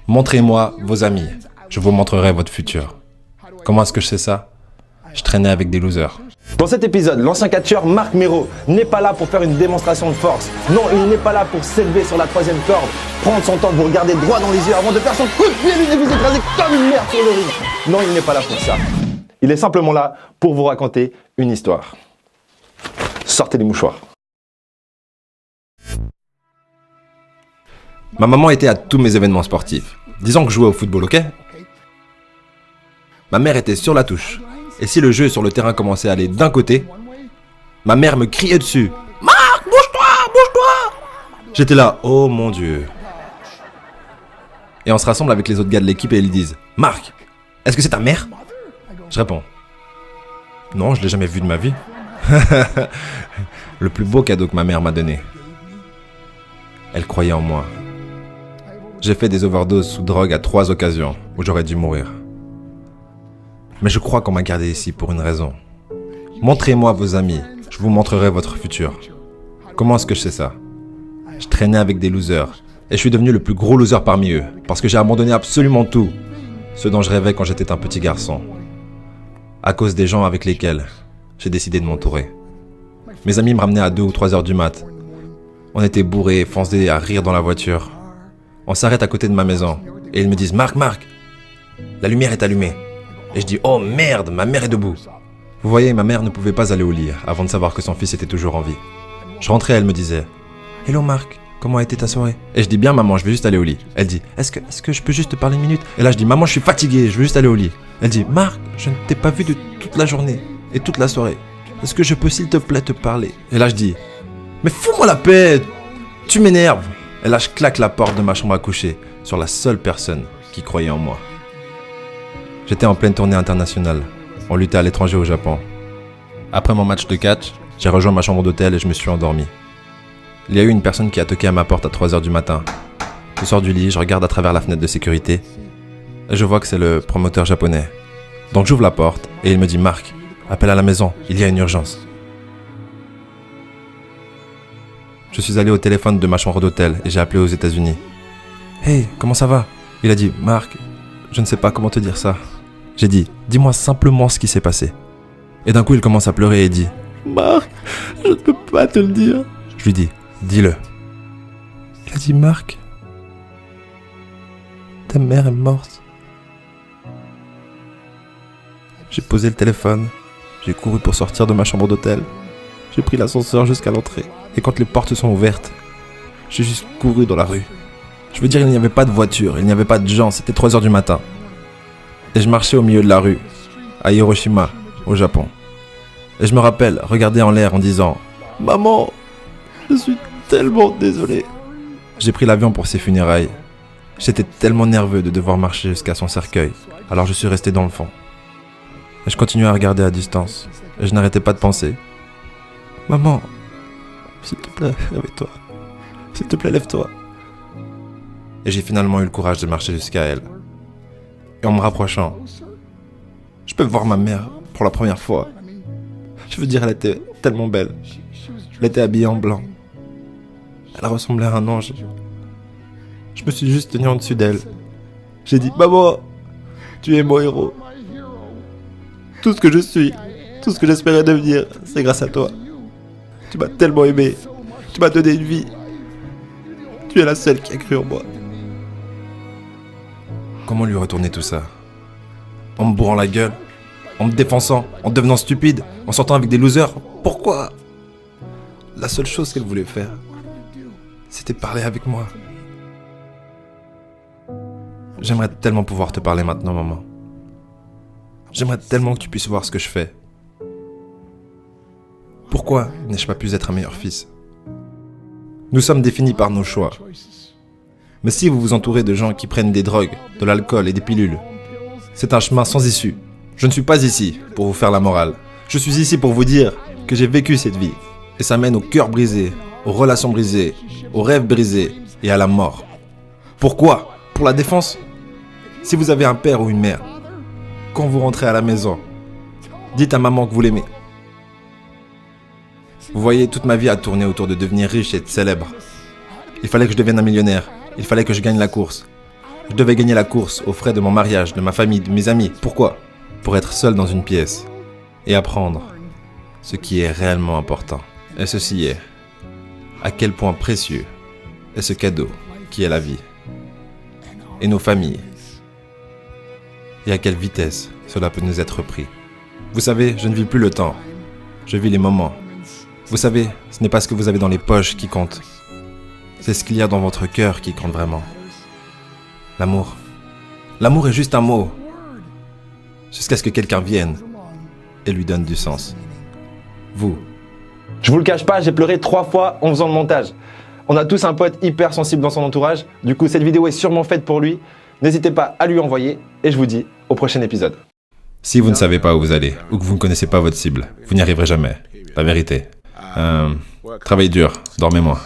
Montrez-moi vos amis, je vous montrerai votre futur. Comment est-ce que je sais ça? Je traînais avec des losers. Dans cet épisode, l'ancien catcheur Marc Mero n'est pas là pour faire une démonstration de force. Non, il n'est pas là pour s'élever sur la troisième corde, prendre son temps, vous regarder droit dans les yeux avant de faire son coup de pied et vous écraser comme une merde sur le ring. Non, il n'est pas là pour ça. Il est simplement là pour vous raconter une histoire. Sortez les mouchoirs. Ma maman était à tous mes événements sportifs. Disons que je jouais au football, ok? Ma mère était sur la touche. Et si le jeu sur le terrain commençait à aller d'un côté, ma mère me criait dessus. « Marc, bouge-toi, bouge-toi !» J'étais là, oh mon Dieu. Et on se rassemble avec les autres gars de l'équipe et ils disent « Marc, est-ce que c'est ta mère ?» Je réponds « Non, je l'ai jamais vue de ma vie. » Le plus beau cadeau que ma mère m'a donné. Elle croyait en moi. J'ai fait des overdoses sous drogue à 3 occasions où j'aurais dû mourir. Mais je crois qu'on m'a gardé ici pour une raison. Montrez-moi vos amis, je vous montrerai votre futur. Comment est-ce que je sais ça? Je traînais avec des losers et je suis devenu le plus gros loser parmi eux parce que j'ai abandonné absolument tout, ce dont je rêvais quand j'étais un petit garçon, à cause des gens avec lesquels j'ai décidé de m'entourer. Mes amis me ramenaient à 2 ou 3 heures du mat. On était bourrés, foncés à rire dans la voiture. On s'arrête à côté de ma maison et ils me disent « Marc, la lumière est allumée. » Et je dis « Oh merde, ma mère est debout. » Vous voyez, ma mère ne pouvait pas aller au lit avant de savoir que son fils était toujours en vie. Je rentrais, elle me disait « Hello Marc, comment a été ta soirée ?» Et je dis « Bien maman, je vais juste aller au lit. » Elle dit « Est-ce que je peux juste te parler une minute ?» Et là je dis « Maman, je suis fatigué, je veux juste aller au lit. » Elle dit « Marc, je ne t'ai pas vu de toute la journée et toute la soirée. Est-ce que je peux s'il te plaît te parler ?» Et là je dis « Mais fous-moi la paix, tu m'énerves !» Et là je claque la porte de ma chambre à coucher sur la seule personne qui croyait en moi. J'étais en pleine tournée internationale. On luttait à l'étranger au Japon. Après mon match de catch, j'ai rejoint ma chambre d'hôtel et je me suis endormi. Il y a eu une personne qui a toqué à ma porte à 3h du matin. Je sors du lit, je regarde à travers la fenêtre de sécurité et je vois que c'est le promoteur japonais. Donc j'ouvre la porte et il me dit « Marc, appelle à la maison, il y a une urgence. » Je suis allé au téléphone de ma chambre d'hôtel et j'ai appelé aux États-Unis. « Hey, comment ça va ?» Il a dit « Marc, je ne sais pas comment te dire ça. » J'ai dit « Dis-moi simplement ce qui s'est passé. » Et d'un coup, il commence à pleurer et dit « Marc, je ne peux pas te le dire. » Je lui dis « Dis-le. » Il a dit « Marc, ta mère est morte. » J'ai posé le téléphone, j'ai couru pour sortir de ma chambre d'hôtel. J'ai pris l'ascenseur jusqu'à l'entrée. Et quand les portes sont ouvertes, j'ai juste couru dans la rue. Je veux dire, il n'y avait pas de voiture, il n'y avait pas de gens, c'était 3h du matin. Et je marchais au milieu de la rue, à Hiroshima, au Japon. Et je me rappelle regarder en l'air en disant « Maman, je suis tellement désolé. » J'ai pris l'avion pour ses funérailles. J'étais tellement nerveux de devoir marcher jusqu'à son cercueil, alors je suis resté dans le fond. Et je continuais à regarder à distance, et je n'arrêtais pas de penser « Maman, s'il te plaît, réveille-toi. S'il te plaît, lève-toi. » Et j'ai finalement eu le courage de marcher jusqu'à elle. Et en me rapprochant, je peux voir ma mère pour la première fois. Je veux dire, elle était tellement belle. Elle était habillée en blanc. Elle ressemblait à un ange. Je me suis juste tenu en dessus d'elle. J'ai dit « Maman, tu es mon héros. Tout ce que je suis, tout ce que j'espérais devenir, c'est grâce à toi. Tu m'as tellement aimé. Tu m'as donné une vie. Tu es la seule qui a cru en moi. » Comment lui retourner tout ça? En me bourrant la gueule? En me défonçant? En devenant stupide? En sortant avec des losers? Pourquoi? La seule chose qu'elle voulait faire, c'était parler avec moi. J'aimerais tellement pouvoir te parler maintenant, maman. J'aimerais tellement que tu puisses voir ce que je fais. Pourquoi n'ai-je pas pu être un meilleur fils? Nous sommes définis par nos choix. Mais si vous vous entourez de gens qui prennent des drogues, de l'alcool et des pilules, c'est un chemin sans issue. Je ne suis pas ici pour vous faire la morale. Je suis ici pour vous dire que j'ai vécu cette vie. Et ça mène au cœur brisé, aux relations brisées, aux rêves brisés et à la mort. Pourquoi? Pour la défense? Si vous avez un père ou une mère, quand vous rentrez à la maison, dites à maman que vous l'aimez. Vous voyez, toute ma vie a tourné autour de devenir riche et de célèbre. Il fallait que je devienne un millionnaire. Il fallait que je gagne la course. Je devais gagner la course aux frais de mon mariage, de ma famille, de mes amis. Pourquoi? Pour être seul dans une pièce et apprendre ce qui est réellement important. Et ceci est à quel point précieux est ce cadeau qui est la vie et nos familles. Et à quelle vitesse cela peut nous être pris. Vous savez, je ne vis plus le temps. Je vis les moments. Vous savez, ce n'est pas ce que vous avez dans les poches qui compte. C'est ce qu'il y a dans votre cœur qui compte vraiment. L'amour. L'amour est juste un mot. Jusqu'à ce que quelqu'un vienne et lui donne du sens. Vous. Je vous le cache pas, j'ai pleuré 3 fois en faisant le montage. On a tous un pote hyper sensible dans son entourage. Du coup, cette vidéo est sûrement faite pour lui. N'hésitez pas à lui envoyer. Et je vous dis au prochain épisode. Si vous ne savez pas où vous allez, ou que vous ne connaissez pas votre cible, vous n'y arriverez jamais. La vérité. Travaillez dur, dormez moins.